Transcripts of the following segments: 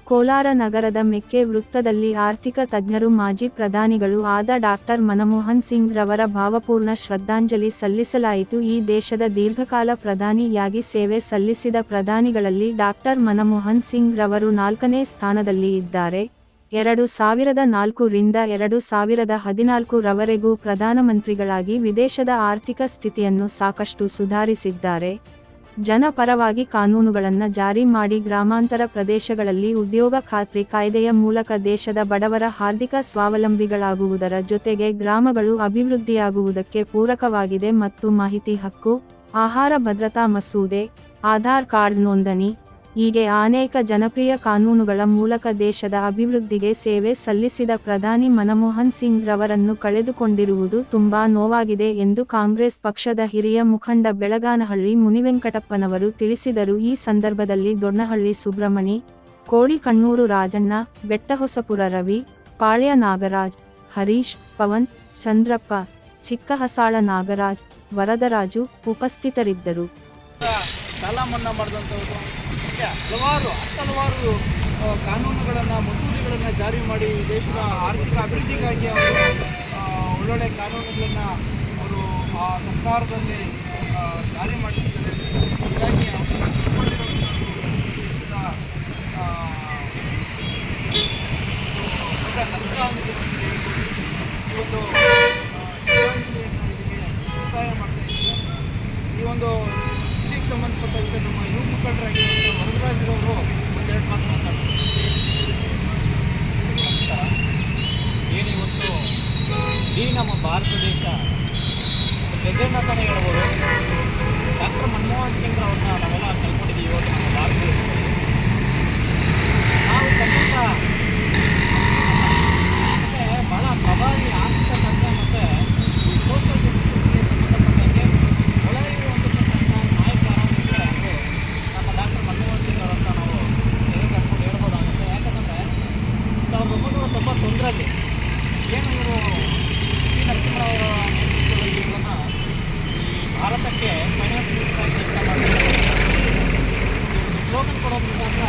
ಕೋಲಾರ ನಗರದ ಮೆಕ್ಕೆ ವೃತ್ತದಲ್ಲಿ ಆರ್ಥಿಕ ತಜ್ಞರು ಮಾಜಿ ಪ್ರಧಾನಿಗಳು ಆದ ಡಾಕ್ಟರ್ ಮನಮೋಹನ್ ಸಿಂಗ್ ರವರ ಭಾವಪೂರ್ಣ ಶ್ರದ್ಧಾಂಜಲಿ ಸಲ್ಲಿಸಲಾಯಿತು. ಈ ದೇಶದ ದೀರ್ಘಕಾಲ ಪ್ರಧಾನಿಯಾಗಿ ಸೇವೆ ಸಲ್ಲಿಸಿದ ಪ್ರಧಾನಿಗಳಲ್ಲಿ ಡಾಕ್ಟರ್ ಮನಮೋಹನ್ ಸಿಂಗ್ ರವರು 4ನೇ ಸ್ಥಾನದಲ್ಲಿ ಇದ್ದಾರೆ. 2004 ರಿಂದ 2014 ರವರೆಗೂ ಪ್ರಧಾನಮಂತ್ರಿಗಳಾಗಿ ವಿದೇಶದ ಆರ್ಥಿಕ ಸ್ಥಿತಿಯನ್ನು ಸಾಕಷ್ಟು ಸುಧಾರಿಸಿದ್ದಾರೆ. ಜನಪರವಾಗಿ ಕಾನೂನುಗಳನ್ನು ಜಾರಿ ಮಾಡಿ ಗ್ರಾಮಾಂತರ ಪ್ರದೇಶಗಳಲ್ಲಿ ಉದ್ಯೋಗ ಖಾತ್ರಿ ಕಾಯ್ದೆಯ ಮೂಲಕ ದೇಶದ ಬಡವರ ಆರ್ಥಿಕ ಸ್ವಾವಲಂಬಿಗಳಾಗುವುದರ ಜೊತೆಗೆ ಗ್ರಾಮಗಳು ಅಭಿವೃದ್ಧಿಯಾಗುವುದಕ್ಕೆ ಪೂರಕವಾಗಿದೆ ಮತ್ತು ಮಾಹಿತಿ ಹಕ್ಕು, ಆಹಾರ ಭದ್ರತಾ ಮಸೂದೆ, ಆಧಾರ್ ಕಾರ್ಡ್ ನೋಂದಣಿ ಹೀಗೆ ಅನೇಕ ಜನಪ್ರಿಯ ಕಾನೂನುಗಳ ಮೂಲಕ ದೇಶದ ಅಭಿವೃದ್ಧಿಗೆ ಸೇವೆ ಸಲ್ಲಿಸಿದ ಪ್ರಧಾನಿ ಮನಮೋಹನ್ ಸಿಂಗ್ ರವರನ್ನು ಕಳೆದುಕೊಂಡಿರುವುದು ತುಂಬಾ ನೋವಾಗಿದೆ ಎಂದು ಕಾಂಗ್ರೆಸ್ ಪಕ್ಷದ ಹಿರಿಯ ಮುಖಂಡ ಬೆಳಗಾನಹಳ್ಳಿ ಮುನಿವೆಂಕಟಪ್ಪನವರು ತಿಳಿಸಿದರು. ಈ ಸಂದರ್ಭದಲ್ಲಿ ದೊಡ್ಡನಹಳ್ಳಿ ಸುಬ್ರಮಣಿ, ಕೋಡಿಕಣ್ಣೂರು ರಾಜಣ್ಣ, ಬೆಟ್ಟಹೊಸಪುರ ರವಿ, ಪಾಳ್ಯ ನಾಗರಾಜ್, ಹರೀಶ್, ಪವನ್, ಚಂದ್ರಪ್ಪ, ಚಿಕ್ಕಹಸಾಳ ನಾಗರಾಜ್, ವರದರಾಜು ಉಪಸ್ಥಿತರಿದ್ದರು. ಸಾಲ ಮನ್ನಾ ಮಾಡಿದಂಥವ್ರು ಹಲವಾರು ಕಾನೂನುಗಳನ್ನು ಮಸೂದೆಗಳನ್ನು ಜಾರಿ ಮಾಡಿ ದೇಶದ ಆರ್ಥಿಕ ಅಭಿವೃದ್ಧಿಗಾಗಿ ಅವರು ಒಳ್ಳೊಳ್ಳೆ ಕಾನೂನುಗಳನ್ನು ಅವರು ಆ ಸರ್ಕಾರದಲ್ಲಿ ಜಾರಿ ಮಾಡಿದ್ದಾರೆ. ಹೀಗಾಗಿ ದೊಡ್ಡ ನಷ್ಟ ಆಗಿದೆ ಈ ಒಂದು ಒತ್ತಾಯ ಮಾಡ್ತಾ ಇದ್ದಾರೆ. ಈ ಒಂದು ಸಂಬಂಧಪಟ್ಟಂತೆ ನಮ್ಮ ಯುವ ಮುಖಂಡರಾಗಿರುವಂಥ ವರದರಾಜರವರು ಒಂದೆರಡು ಮಾತು ಮಾತಾಡ್ತಾರೆ. ಏನಿವತ್ತು ಇಡೀ ನಮ್ಮ ಭಾರತ ದೇಶ ಲೆಜೆಂಡ್ ಅಂತಲೇ ಹೇಳ್ಬೋದು. ಡಾಕ್ಟರ್ ಮನಮೋಹನ್ ಸಿಂಗ್ ಅವ್ರನ್ನ ನಾವೆಲ್ಲ ಕಲ್ಕೊಂಡಿದ್ದೀವಿ. ಇವತ್ತು ನಮ್ಮ ಭಾರತ ದೇಶದಲ್ಲಿ ನಾವು ಖಂಡಿತ ಮತ್ತು ಭಾಳ ಪ್ರಭಾವಿ ಆರ್ಥಿಕ ತಜ್ಞ ಮತ್ತು ಈ ಸೋಷಿಯಲ್ ಜಸ್ಟಿಸ್ಗೆ ಸಂಬಂಧಪಟ್ಟಂಗೆ ಒಳ್ಳೆಯ ಒಂದು ನಾಯಕ ನಮ್ಮ ಡಾಕ್ಟರ್ ಮನಮೋಹನ್ ಸಿಂಗ್ ಅವರನ್ನು ನಾವು ಕರ್ಕೊಂಡು ಹೇಳ್ಬೋದಾಗುತ್ತೆ. ಯಾಕಂದರೆ 1991ರಲ್ಲಿ ಏನು ಇವರು ಸಿ ನರಸಿಂಹರಾವ್ ಅವರ ಇವರನ್ನು ಈ ಭಾರತಕ್ಕೆ ಫೈನಾನ್ಸ್ ಮಿನಿಸ್ಟರ್ ಆಗಿ ಕೆಲಸ ಮಾಡಿದ್ದಾರೆ. ಸ್ಲೋಗನ್ ಕೊಡೋ ಮುಖಾಂತರ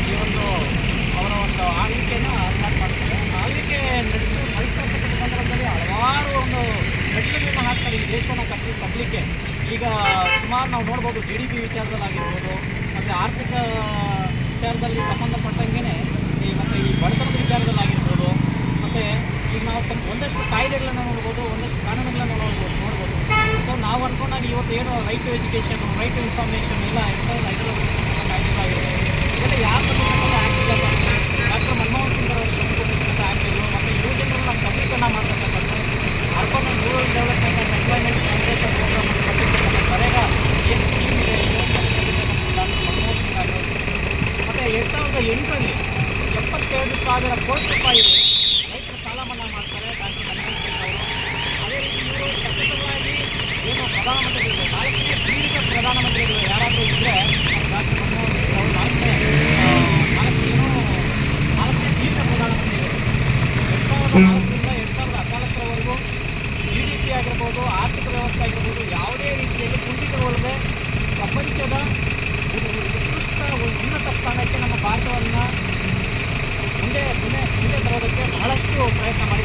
ಈ ಒಂದು ಅವರ ಒಂದು ಆಳ್ವಿಕೆಯನ್ನು ಸ್ಟಾರ್ಟ್ ಮಾಡ್ತಾರೆ. ಆಳ್ವಿಕೆ ನಡೆಸ್ತಕ್ಕಂಥ ಸಂದರ್ಭದಲ್ಲಿ ಹಲವಾರು ಒಂದು ಮೆಟ್ಟಿಲುಗಳನ್ನು ಹಾಕ್ತಾರೆ ಈ ದೇಶವನ್ನು ಕಟ್ಟಲಿಕ್ಕೆ. ಈಗ ಸುಮಾರು ನಾವು ನೋಡ್ಬೋದು GDP ವಿಚಾರದಲ್ಲಿ ಆಗಿರ್ಬೋದು, ಮತ್ತು ಆರ್ಥಿಕ ವಿಚಾರದಲ್ಲಿ ಸಂಬಂಧಪಟ್ಟಂಗೆ ಮತ್ತು ಈ ಬಡತನದ ವಿಚಾರದಲ್ಲಿ ಆಗಿರ್ಬೋದು, ಮತ್ತು ಈಗ ನಾವು ಒಂದಷ್ಟು ಕಾಯ್ದೆಗಳನ್ನು ನೋಡ್ಬೋದು, ಒಂದಷ್ಟು ಕಾನೂನುಗಳನ್ನು ನೋಡ್ಬೋದು. ಸೊ ನಾವು ಅಂದ್ಕೊಂಡಾಗ ಇವತ್ತು ಏನು right to education, right to information ಎಲ್ಲ 2005 ಕಾಯ್ದೆಗಳಾಗಿರುತ್ತೆ. ಇದೆಲ್ಲ ಯಾರು ತಂದುಕೊಂಡ ಆ್ಯಕ್ಟ್ ಇಲ್ಲ. ಡಾಕ್ಟರ್ ಮನಮೋಹನ್ ಸಿಂಗ್ ಅವರು ತಂದುಕೊಟ್ಟಿರ್ತಕ್ಕಂಥ ಆ್ಯಕ್ಟ್ಗಳು ಮತ್ತು ಯುವಜನರು ನಾವು ಸಬಲೀಕರಣ ಮಾಡ್ತಕ್ಕಂಥದ್ದು, urban and rural development and employment generation programme ಕೊಟ್ಟಿರ್ತಕ್ಕಂಥ ಕರೆಗ ಏನು ಸ್ಕೀಮ್ ಇದೆ ಡಾಕ್ಟರ್ ಮನಮೋಹನ್ ಸಿಂಗ್ ಆಗಿರೋದು. ಮತ್ತು 2008ರಲ್ಲಿ 72,000 ಕೋಟಿ ರೂಪಾಯಿ ರೈತರ ಸಾಲ ಮನ್ನಾ ಮಾಡ್ತಾರೆ ಡಾಕ್ಟರ್ ಮನಮೋಹನ್ ಸಿಂಗ್ ಅವರು. ಅದೇ ರೀತಿ ಇವರು ಸತತವಾಗಿ ಏನು ಪ್ರಧಾನಮಂತ್ರಿಗಳು 4ನೇ ಪೀಳಿಗೆ ಪ್ರಧಾನಮಂತ್ರಿಗಳು ಯಾರಾದರೂ ಇದ್ದರೆ ಡಾಕ್ಟರ್ ಮನಮೋಹನ್ ಸಿಂಗ್ ಅವರು 4ನೇ ಪೀಳಿಗೆ ಪ್ರಧಾನಮಂತ್ರಿಗಳು. 2004ರಿಂದ 2014ರವರೆಗೂ GDP ಆಗಿರ್ಬೋದು, ಆರ್ಥಿಕ ವ್ಯವಸ್ಥೆ ಆಗಿರ್ಬೋದು, ಯಾವುದೇ ರೀತಿಯಲ್ಲಿ ಕುಂಠಿತಗೊಳ್ಳದೆ ಪ್ರಪಂಚದ ಉತ್ಕೃಷ್ಟ ಉನ್ನತ ಸ್ಥಾನಕ್ಕೆ ನಮ್ಮ ಭಾರತವನ್ನು ಮುಂದೆ ತರೋದಕ್ಕೆ ಬಹಳಷ್ಟು ಪ್ರಯತ್ನ ಮಾಡಿದ್ದಾರೆ.